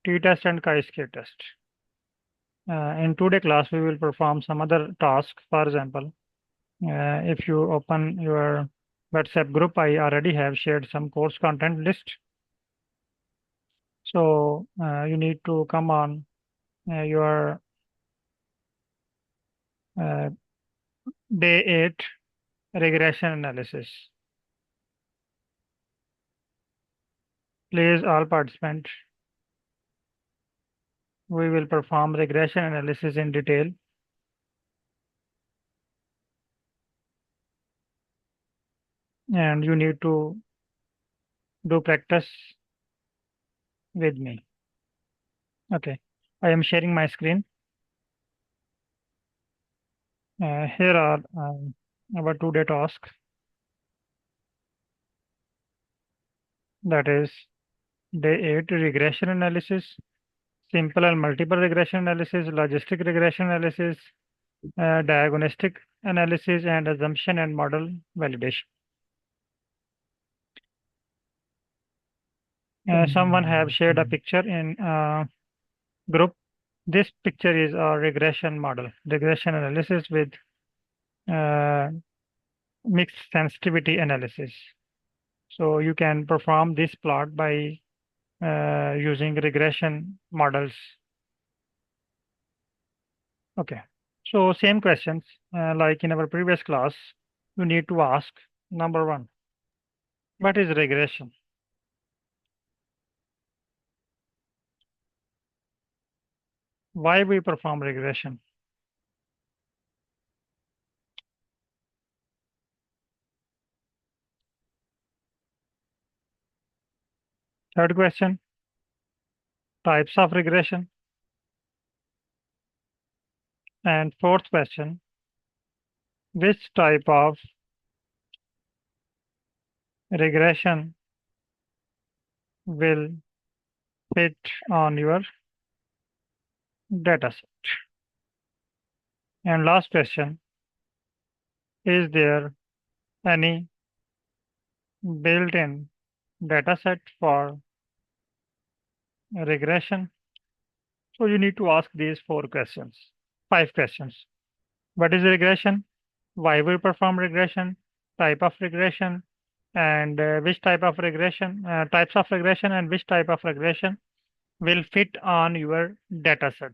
t-test and chi-square test. In today's class, we will perform some other task. For example, if you open your WhatsApp group, I already have shared some course content list. So you need to come on your day 8 regression analysis. Please, all participants, we will perform regression analysis in detail. And you need to do practice with me. Okay, I am sharing my screen. Here are our today tasks. That is day 8 regression analysis, simple and multiple regression analysis, logistic regression analysis, diagnostic analysis, and assumption and model validation. Someone have shared a picture in group. This picture is a regression model, regression analysis with mixed sensitivity analysis. So you can perform this plot by using regression models. Okay, so same questions like in our previous class, you need to ask number 1, what is regression? Why we perform regression? Third question, types of regression. And fourth question, which type of regression will fit on your data set? And last question, is there any built-in data set for regression? So you need to ask these 5 questions. What is regression? Why we perform regression? Type of regression, and which type of regression, types of regression, and which type of regression will fit on your data set?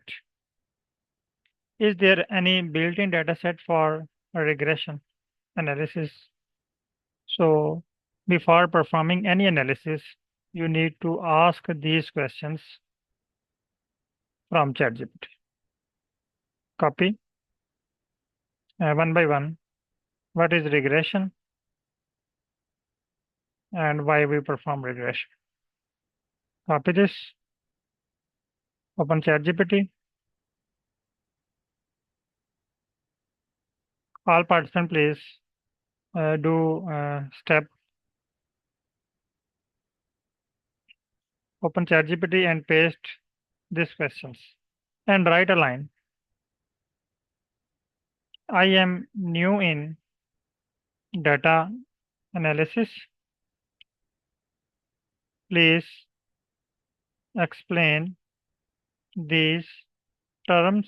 Is there any built-in data set for regression analysis? So before performing any analysis, you need to ask these questions from ChatGPT. Copy one by one. What is regression and why we perform regression? Copy this. Open ChatGPT. All participants, please do step. Open ChatGPT and paste these questions and write a line. I am new in data analysis. Please explain these terms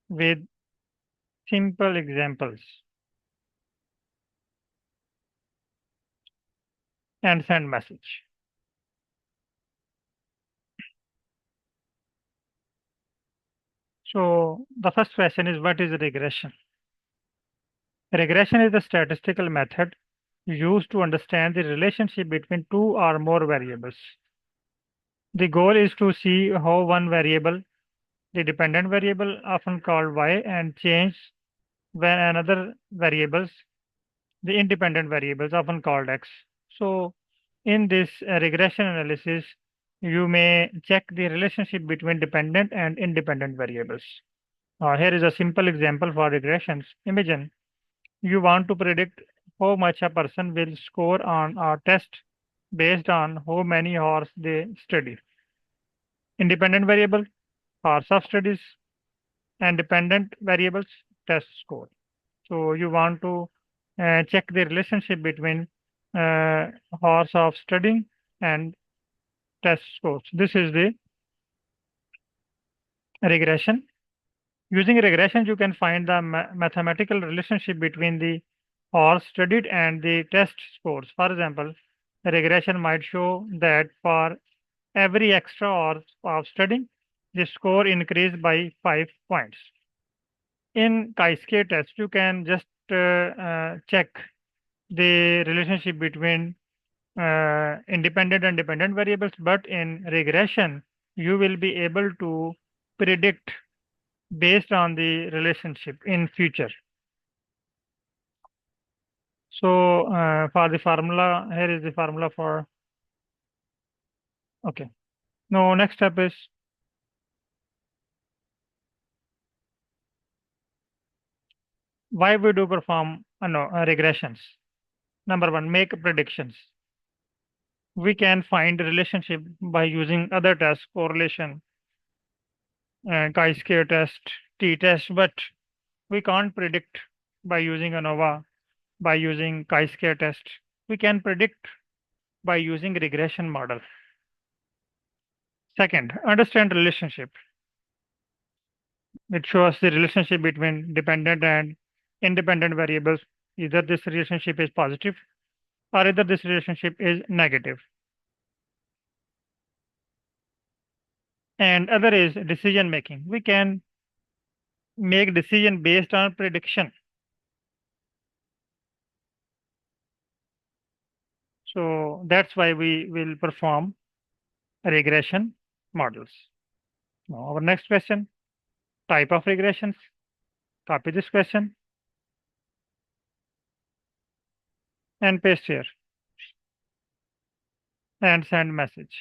with simple examples and send message. So the first question is, what is regression? Regression is a statistical method used to understand the relationship between 2 or more variables. The goal is to see how one variable, the dependent variable often called y, and change when another variables, the independent variables often called x. So in this regression analysis, you may check the relationship between dependent and independent variables. Here is a simple example for regressions. Imagine you want to predict how much a person will score on a test based on how many hours they study. Independent variable, hours of studies, and dependent variables, test score. So you want to check the relationship between hours of studying and test scores. This is the Regression. Using regression, you can find the mathematical relationship between the horse studied and the test scores. For example, regression might show that for every extra hour of studying, the score increased by 5 points. In chi-square test, you can just check the relationship between independent and dependent variables, but in regression, you will be able to predict based on the relationship in future. So for the formula, here is the formula for, okay. Now next step is why we do perform regressions. Number one, make predictions. We can find relationship by using other tests, correlation, chi-square test, t-test, but we can't predict by using ANOVA, by using chi-square test. We can predict by using regression model. Second, understand relationship. It shows the relationship between dependent and independent variables. Either this relationship is positive or either this relationship is negative. And other is decision making. We can make decision based on prediction. So that's why we will perform regression models. Now our next question, type of regressions. Copy this question and paste here and send message.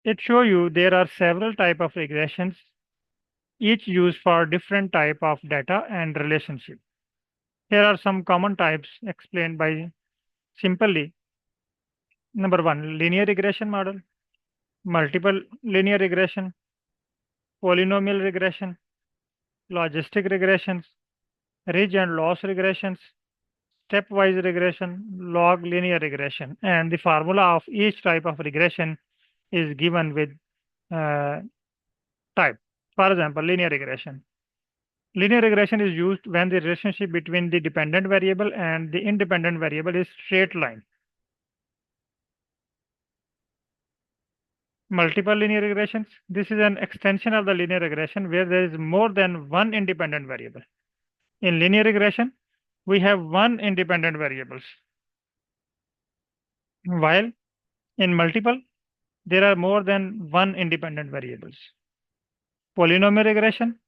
It shows you there are several type of regressions, each used for different type of data and relationship. Here are some common types explained by simply. Number one, linear regression model, multiple linear regression, polynomial regression, logistic regressions, ridge and loss regressions, stepwise regression, log linear regression, and the formula of each type of regression is given with type. For example, linear regression. Linear regression is used when the relationship between the dependent variable and the independent variable is straight line. Multiple linear regressions. This is an extension of the linear regression where there is more than one independent variable. In linear regression, we have one independent variables, while in multiple, there are more than one independent variables. Polynomial regression.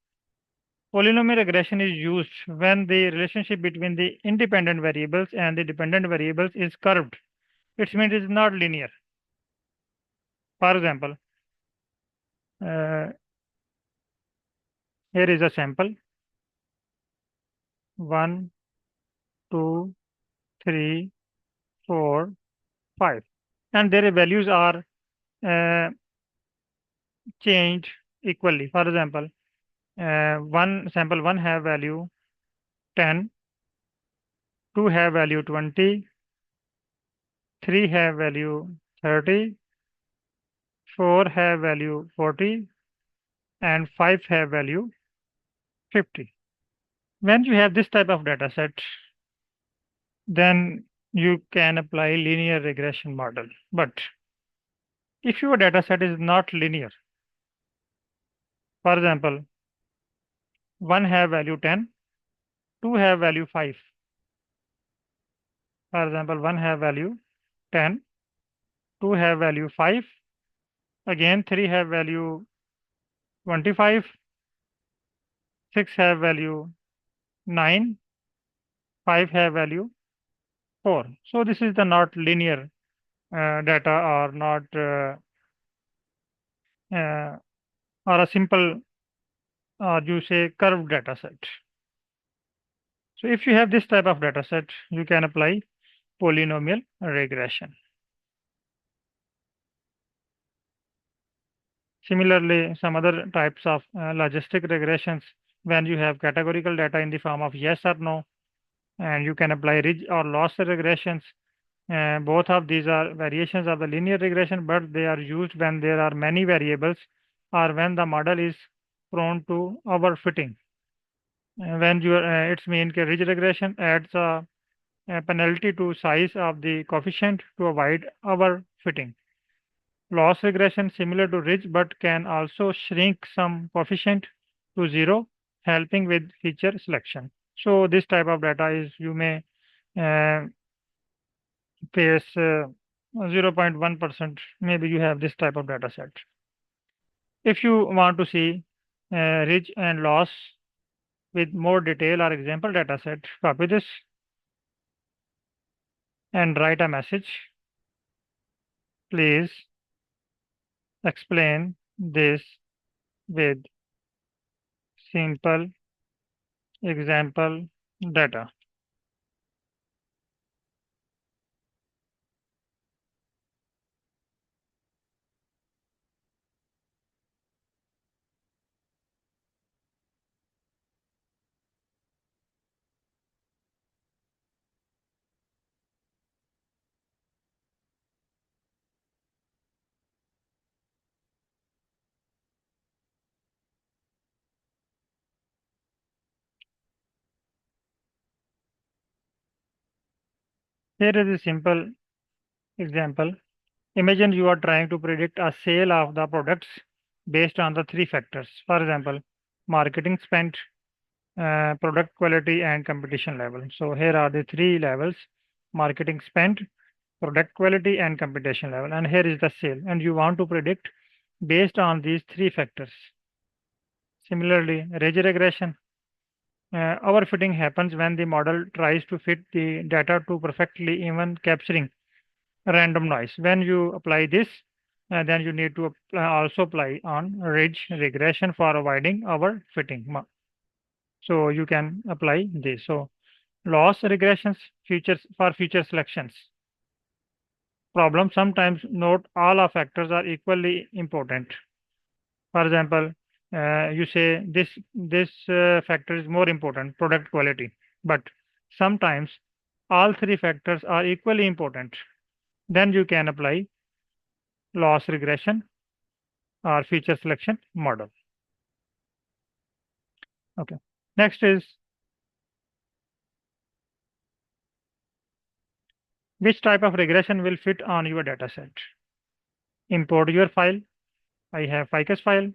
Polynomial regression is used when the relationship between the independent variables and the dependent variables is curved. It means it is not linear. For example, here is a sample. 1, 2, 3, 4, 5. And their values are changed equally. For example, sample 1 have value 10, 2 have value 20, 3 have value 30, 4 have value 40, and 5 have value 50. When you have this type of data set, then you can apply linear regression model. But if your data set is not linear, for example, 1 have value 10, 2 have value 5. For example, 1 have value 10, 2 have value 5, again 3 have value 25, 6 have value 9, 5 have value 4. So this is the not linear data or not or a simple you say curved data set. So if you have this type of data set, you can apply polynomial regression. Similarly, some other types of logistic regressions, when you have categorical data in the form of yes or no, and you can apply ridge or loss regressions. Both of these are variations of the linear regression, but they are used when there are many variables or when the model is prone to overfitting. When its mean ridge regression adds a penalty to size of the coefficient to avoid overfitting. Loss regression similar to ridge but can also shrink some coefficient to zero, helping with feature selection. So this type of data is you may uh, face 0.1%. Maybe you have this type of data set. If you want to see ridge and loss with more detail or example data set, copy this and write a message. Please explain this with simple example data. Here is a simple example. Imagine you are trying to predict a sale of the products based on the three factors. For example, marketing spend, product quality, and competition level. So here are the three levels: marketing spend, product quality, and competition level. And here is the sale. And you want to predict based on these three factors. Similarly, ridge regression. Overfitting happens when the model tries to fit the data to perfectly even capturing random noise. When you apply this, then you need to also apply on ridge regression for avoiding overfitting. So you can apply this. So loss regressions features for feature selections. Problem sometimes not all of factors are equally important. For example, you say this factor is more important, product quality, but sometimes all three factors are equally important. Then you can apply loss regression or feature selection model. Okay. Next is which type of regression will fit on your data set. Import your file. I have Ficus file.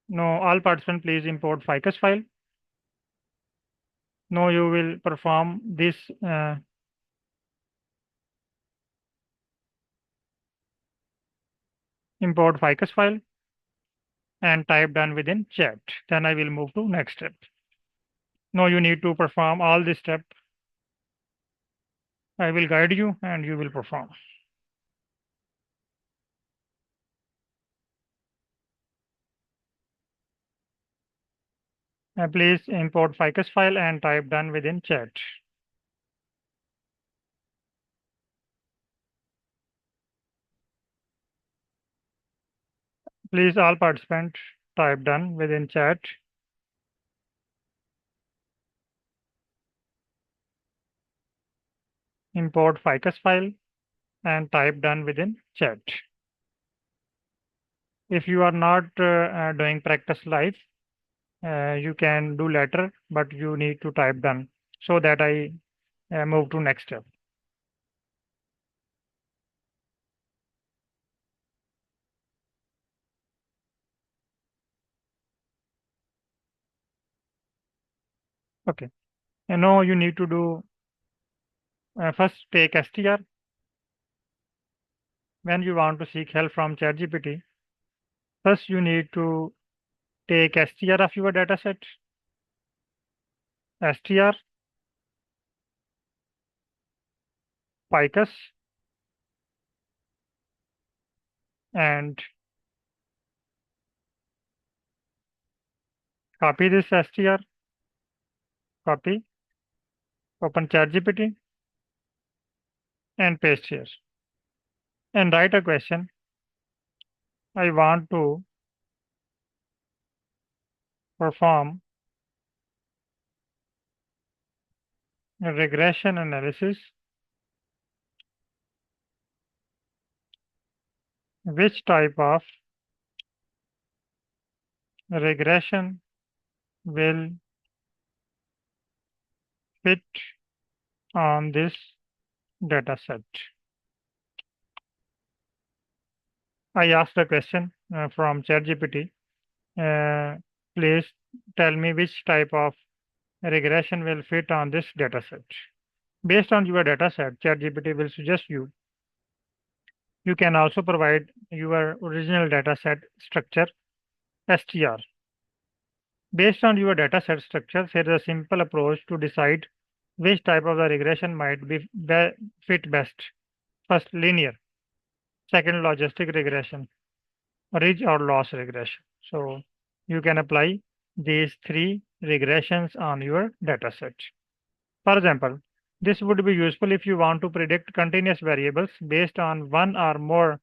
No, all participants please import Ficus file. Now you will perform this import Ficus file and type done within chat. Then I will move to next step. Now you need to perform all this step. I will guide you and you will perform. Please import Ficus file and type done within chat. Please all participants type done within chat. Import Ficus file and type done within chat. If you are not doing practice live, you can do later, but you need to type done so that I move to next step. Okay. And now you need to do first take STR. When you want to seek help from ChatGPT, first you need to take STR of your dataset, STR, Ficus, and copy this STR, copy, open ChatGPT, and paste here. And write a question. I want to perform a regression analysis which type of regression will fit on this data set. I asked a question from ChatGPT. Please tell me which type of regression will fit on this data set. Based on your data set, ChatGPT will suggest you. You can also provide your original data set structure, STR. Based on your data set structure, here is a simple approach to decide which type of the regression might fit best. First, linear. Second, logistic regression, ridge or loss regression. So you can apply these three regressions on your data set. For example, this would be useful if you want to predict continuous variables based on one or more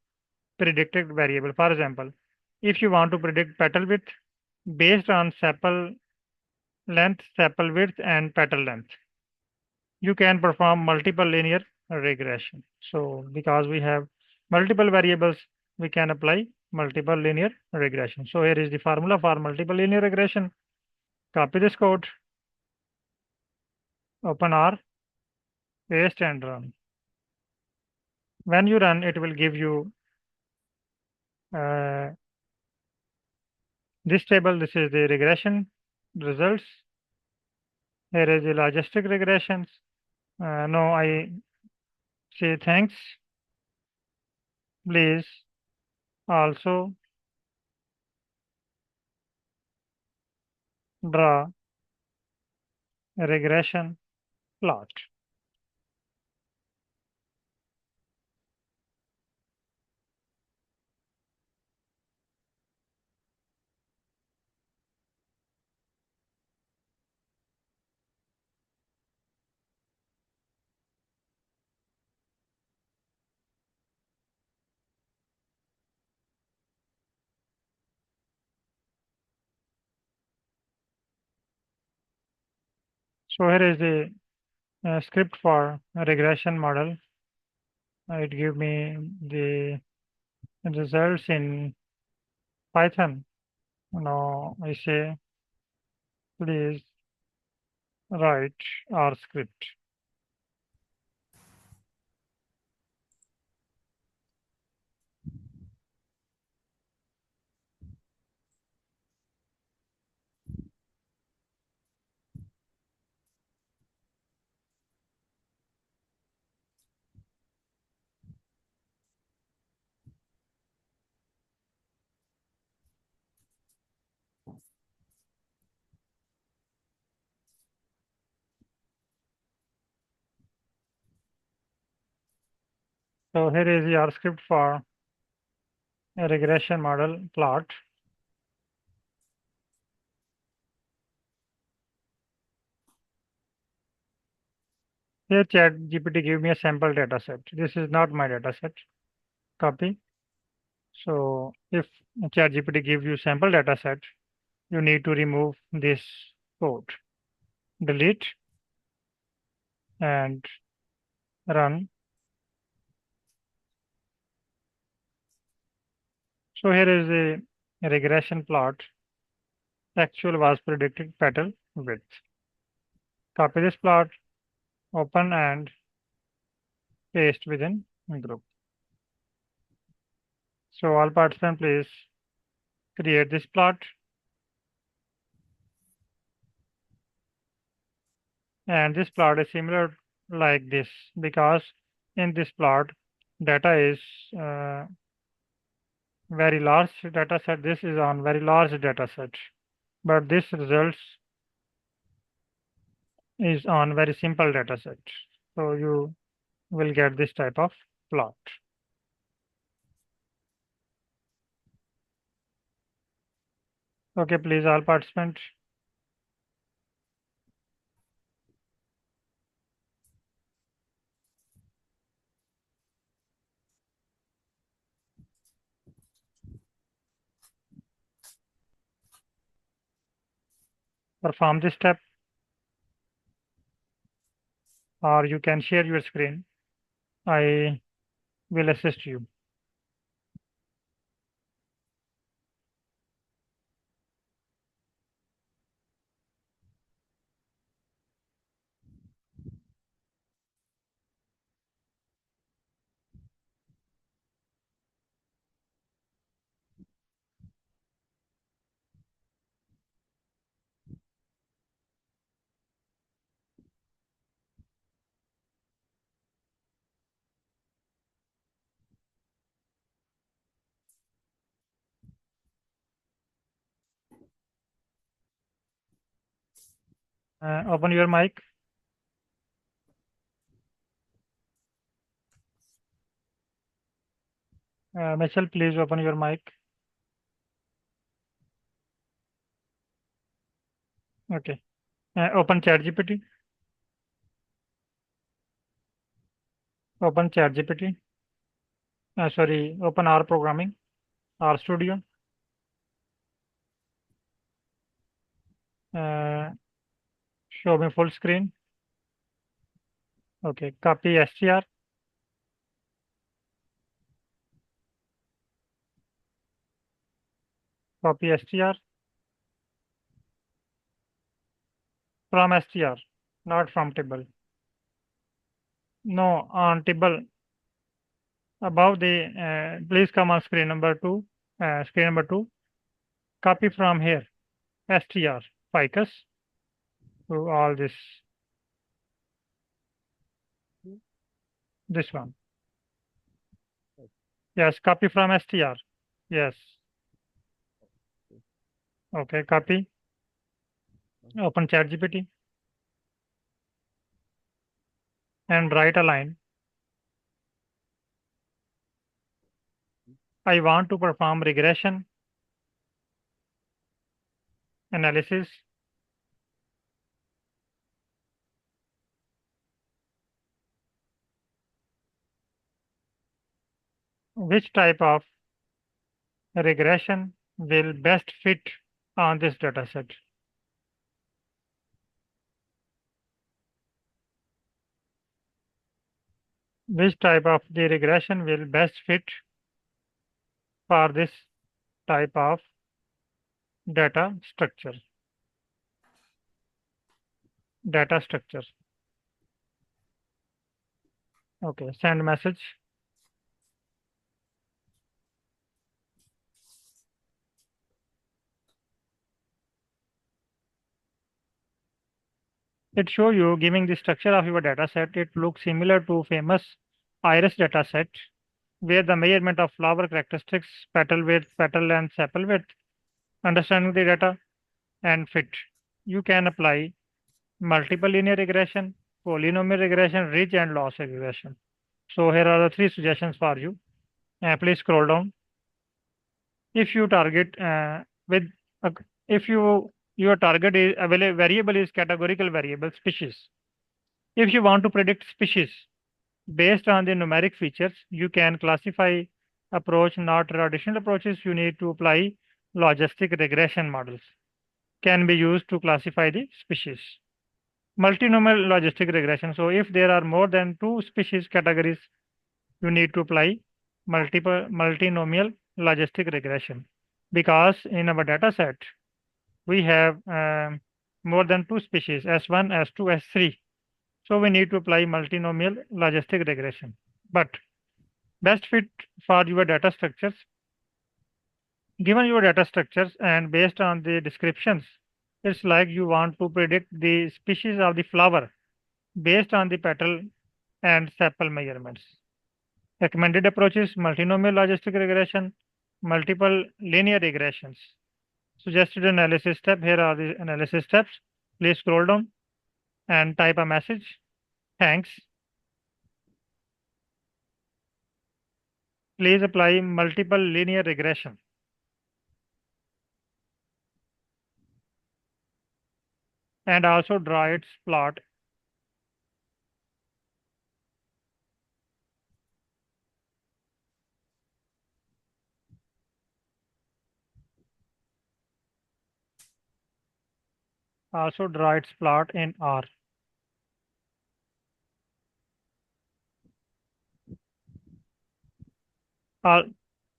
predicted variable. For example, if you want to predict petal width based on sepal length, sepal width, and petal length, you can perform multiple linear regression. So because we have multiple variables, we can apply multiple linear regression. So here is the formula for multiple linear regression. Copy this code, open R, paste and run. When you run, it will give you this table. This is the regression results. Here is the logistic regressions. No, I say thanks. Please also draw a regression plot. So here is the script for a regression model. It give me the results in Python. Now I say, please write our script. So here is your script for a regression model plot. Here ChatGPT give me a sample data set. This is not my data set. Copy. So if ChatGPT gives you sample data set, you need to remove this code. Delete and run. So here is a regression plot. Actual was predicted petal width. Copy this plot, open and paste within group. So all participants, please create this plot. And this plot is similar like this because in this plot, data is very large data set. This is on very large data set, but this results is on very simple data set. So you will get this type of plot. Okay, please all participants. Perform this step, or you can share your screen. I will assist you. Open your mic. Mitchell, please open your mic. Okay. Open ChatGPT. Open ChatGPT. Sorry, open R programming, R Studio. Uh, Show me full screen. Okay, copy str. Copy str from str, not from table. No, on table. Above the, please come on screen number two. Screen number two. Copy from here, str, ficus, to all this one. Yes, copy from str. Yes. Okay, copy. Open ChatGPT and write a line. I want to perform regression analysis which type of regression will best fit on this dataset. Which type of the regression will best fit for this type of data structure. Data structure. Okay, send message. It show you giving the structure of your dataset. It looks similar to famous iris dataset, where the measurement of flower characteristics, petal width, petal length, sepal width, understanding the data, and fit. You can apply multiple linear regression, polynomial regression, ridge and loss regression. So here are the three suggestions for you. Please scroll down. If you target with if your target is variable is categorical variable species. If you want to predict species based on the numeric features, you can classify approach, not traditional approaches. You need to apply logistic regression models can be used to classify the species. Multinomial logistic regression. So if there are more than two species categories, you need to apply multinomial logistic regression. Because in our data set, we have more than two species, S1, S2, S3. So we need to apply multinomial logistic regression. But best fit for your data structures, given your data structures and based on the descriptions, it's like you want to predict the species of the flower based on the petal and sepal measurements. Recommended approaches, multinomial logistic regression, multiple linear regressions. Suggested analysis step, here are the analysis steps. Please scroll down and type a message. Thanks. Please apply multiple linear regression. And also draw its plot. Also draw its plot in R.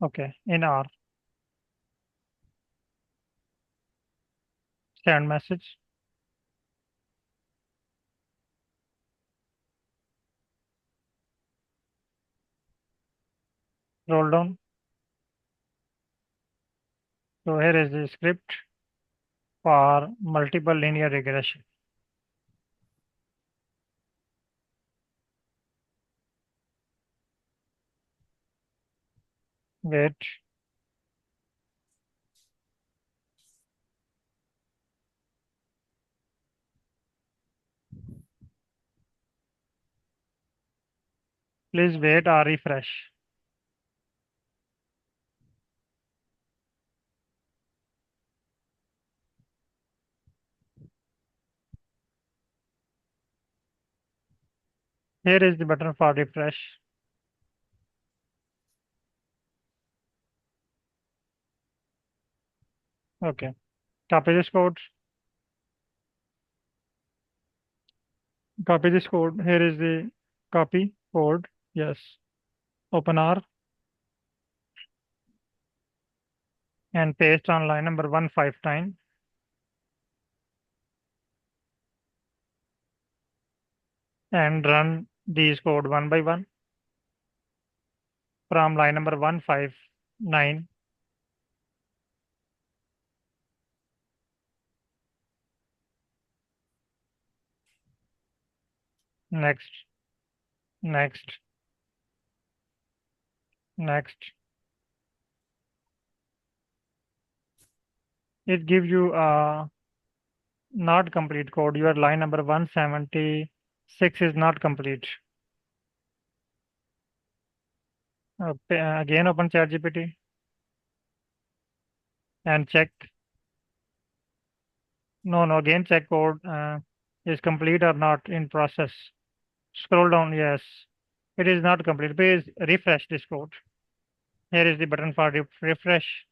Okay, in R. Send message. Roll down. So here is the script for multiple linear regression. Wait. Please wait or refresh. Here is the button for refresh. Okay. Copy this code. Copy this code. Here is the copy code. Yes. Open R and paste on line number 159. And run these code one by one from line number 159. Next, next, next. It gives you a not complete code. Your line number 176 is not complete. Again, open ChatGPT and check. No, again check code is complete or not in process. Scroll down. Yes, it is not complete. Please refresh this code. Here is the button for refresh.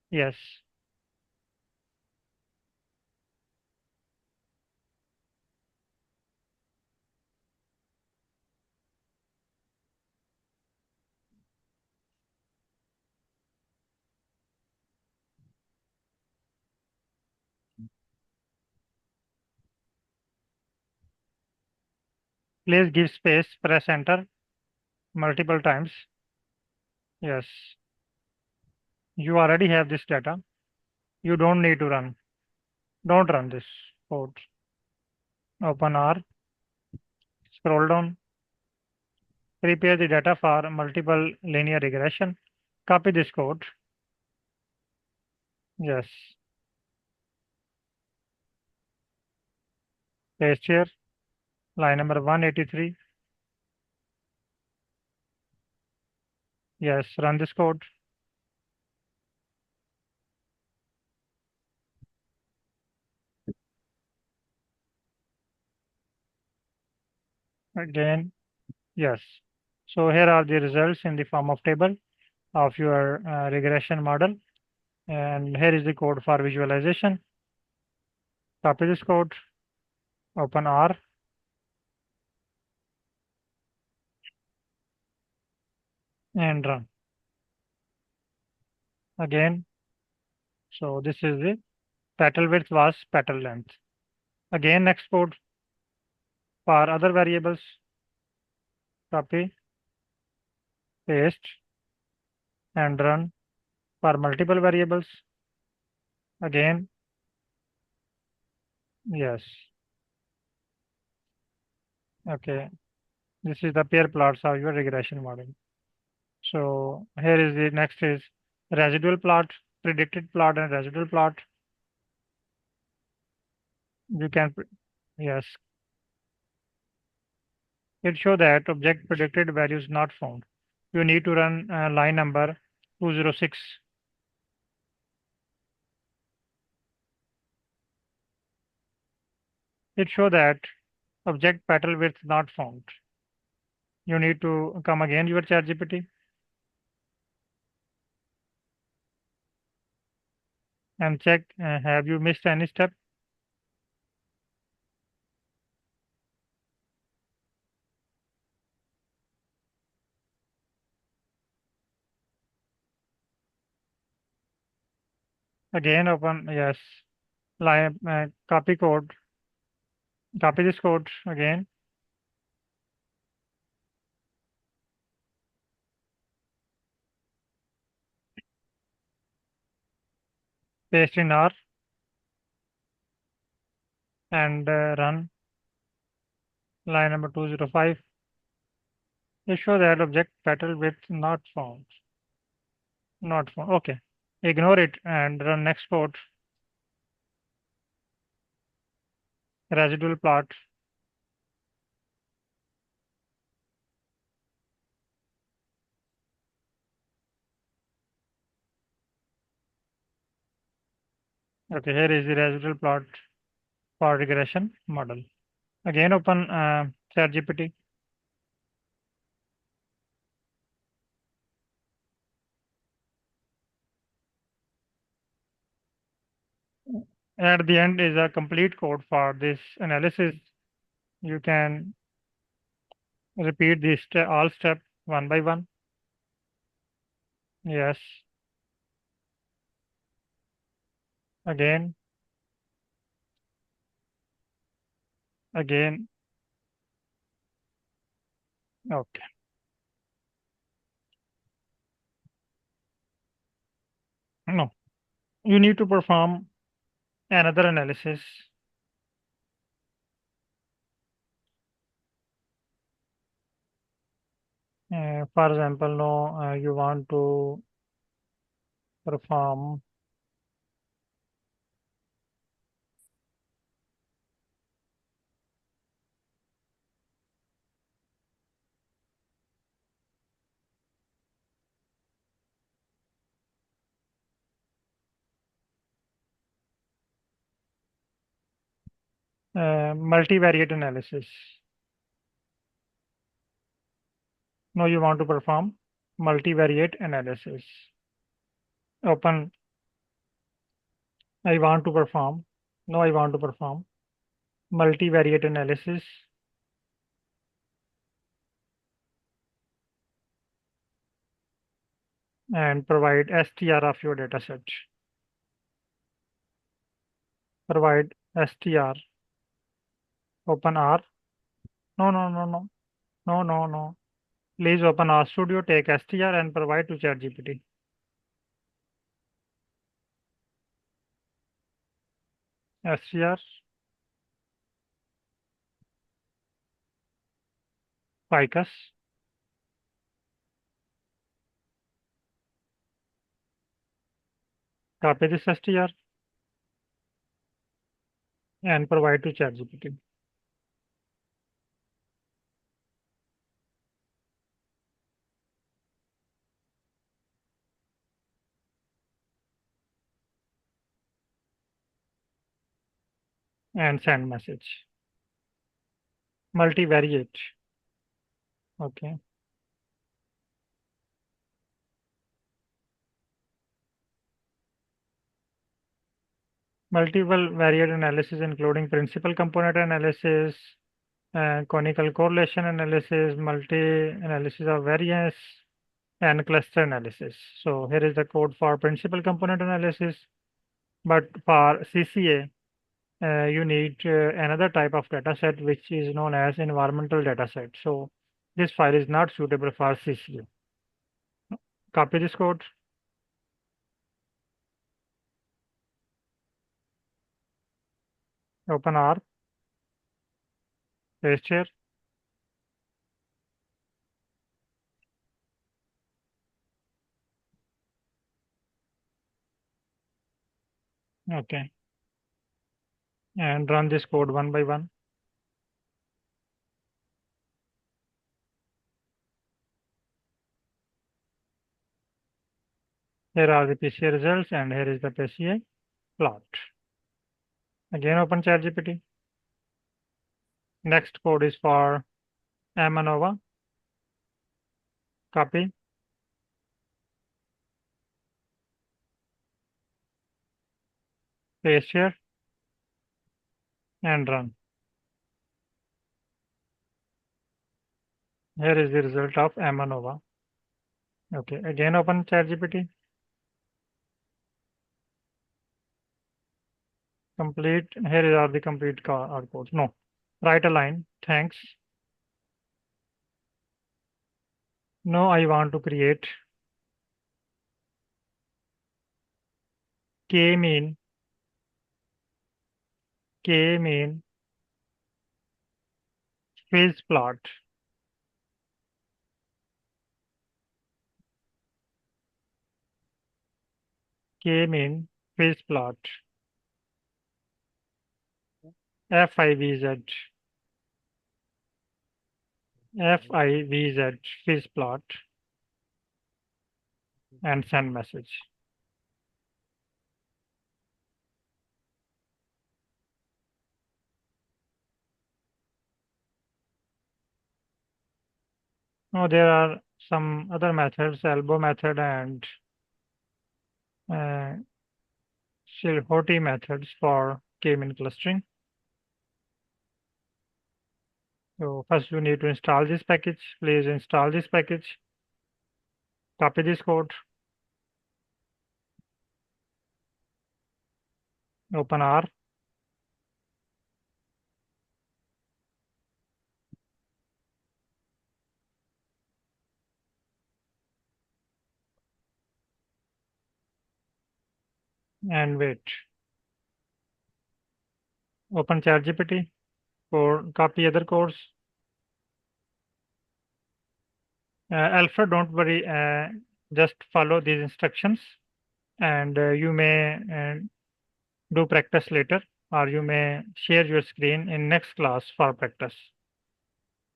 Yes. Please give space, press enter multiple times. Yes. You already have this data. You don't need to run. Don't run this code. Open R, scroll down, prepare the data for multiple linear regression. Copy this code. Yes. Paste here, line number 183. Yes, run this code. Again, yes. So here are the results in the form of table of your regression model. And here is the code for visualization. Copy this code, open R, and run. Again, so this is the petal width was petal length. Again, next code for other variables, copy, paste, and run for multiple variables. Again, yes. Okay, this is the pair plots of your regression model. So here is the next is residual plot, predicted plot, and residual plot. You can, yes, it show that object predicted values not found. You need to run line number 206. It show that object petal width not found. You need to come again your ChatGPT and check have you missed any step. Again open, yes, line copy code, copy this code again, paste in R, and run line number 205. You show that object petal width not found. Not found. Okay. Ignore it and run next code. Residual plot. Okay, here is the residual plot for regression model. Again, open ChatGPT. At the end is a complete code for this analysis. You can repeat this all step one by one. Yes. Again. Again. Okay. No. You need to perform another analysis. For example, no, you want to perform multivariate analysis. No, you want to perform multivariate analysis. Open. I want to perform. No, I want to perform multivariate analysis and provide str of your dataset. Provide str. Open R. No, no, no, no, no, no, no. Please open RStudio, take str and provide to ChatGPT. Str, Ficus. Copy this str and provide to ChatGPT. And send message. Multivariate. Okay. Multiple variate analysis, including principal component analysis, conical correlation analysis, multi-analysis of variance, and cluster analysis. So here is the code for principal component analysis. But for CCA, you need another type of data set, which is known as environmental data set. So this file is not suitable for CCA. Copy this code. Open R. Paste here. Okay. And run this code one by one. Here are the PCA results and here is the PCA plot. Again, open ChatGPT. Next code is for ANOVA. Copy. Paste here and run. Here is the result of ANOVA. Okay, again open ChatGPT. Complete. Here are the complete codes. No. Write a line. Thanks. No, I want to create k-mean phase plot. K-mean phase plot. FIVZ. FIVZ phase plot and send message. Now there are some other methods, elbow method and uh, Shilhoti methods for k-mean clustering. So first you need to install this package. Please install this package. Copy this code. Open R. And wait. Open ChatGPT or copy other codes. Alpha, don't worry. Just follow these instructions, and you may do practice later, or you may share your screen in next class for practice.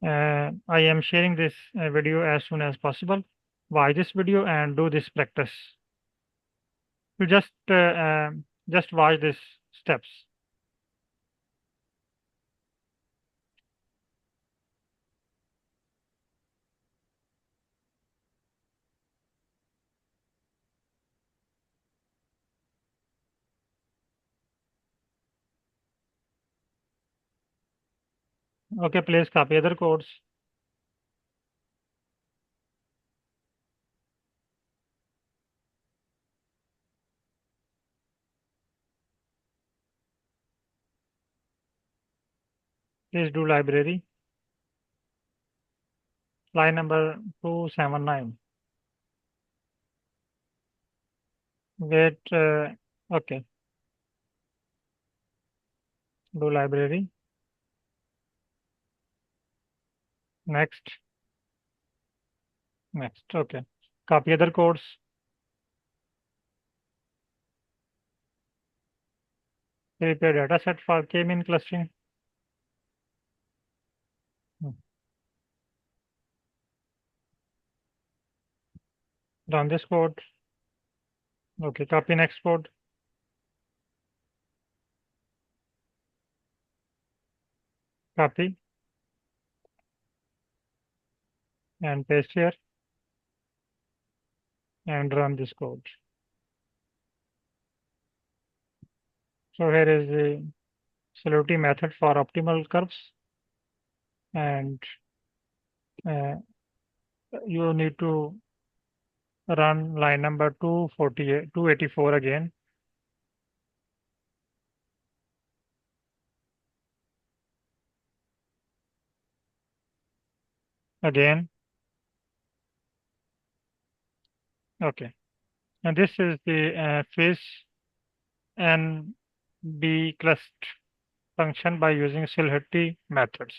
I am sharing this video as soon as possible. Watch this video and do this practice. You just watch these steps. Okay, please copy other codes. Please do library. Line number 279. Wait, okay. Do library. Next. Next. Okay. Copy other codes. Prepare data set for k-mean clustering. Hmm. Run this code. Okay. Copy next code. Copy and paste here and run this code. So here is the Celotti method for optimal curves, and uh, you need to run line number 248, 284 again. Again. Okay. And this is the phase and B cluster function by using Celotti methods.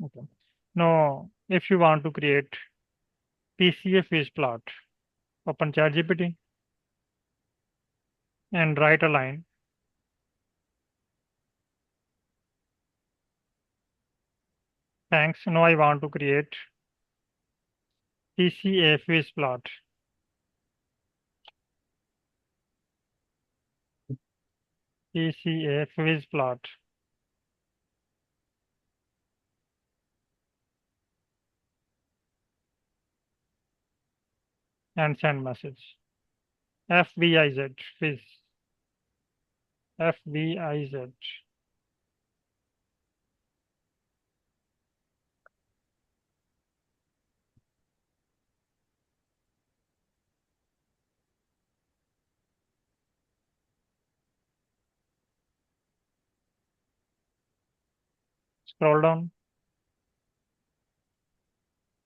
Okay. Now, if you want to create PCA phase plot, open ChatGPT and write a line. Thanks. Now I want to create PCA phase plot. PCA phase plot. And send message. FVIZ phase. FVIZ. Scroll down.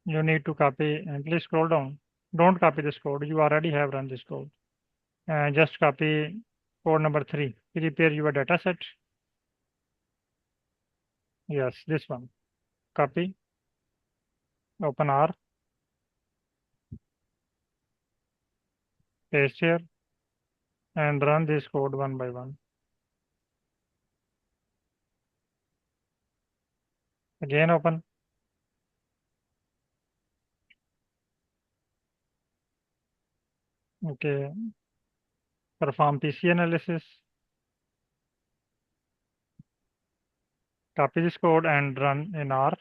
You need to copy and please scroll down. Don't copy this code. You already have run this code. Just copy code number 3. Prepare your data set. Yes, this one. Copy. Open R. Paste here. And run this code one by one. Again open. Okay. Perform PC analysis. Copy this code and run in R.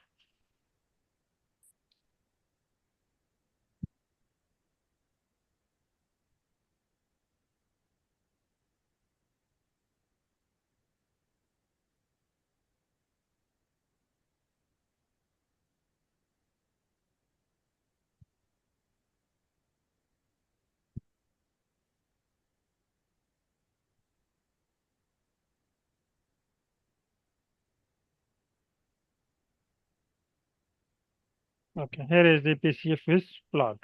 Okay, here is the PCFs plot.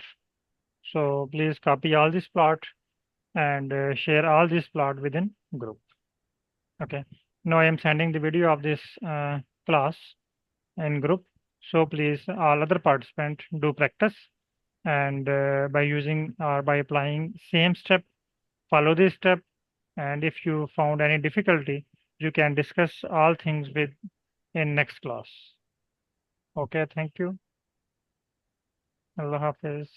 So please copy all this plot and share all this plot within group. Okay, now I am sending the video of this class in group. So please, all other participants do practice, and by using or by applying same step, follow this step. And if you found any difficulty, you can discuss all things with in next class. Okay, thank you. Allah Hafiz.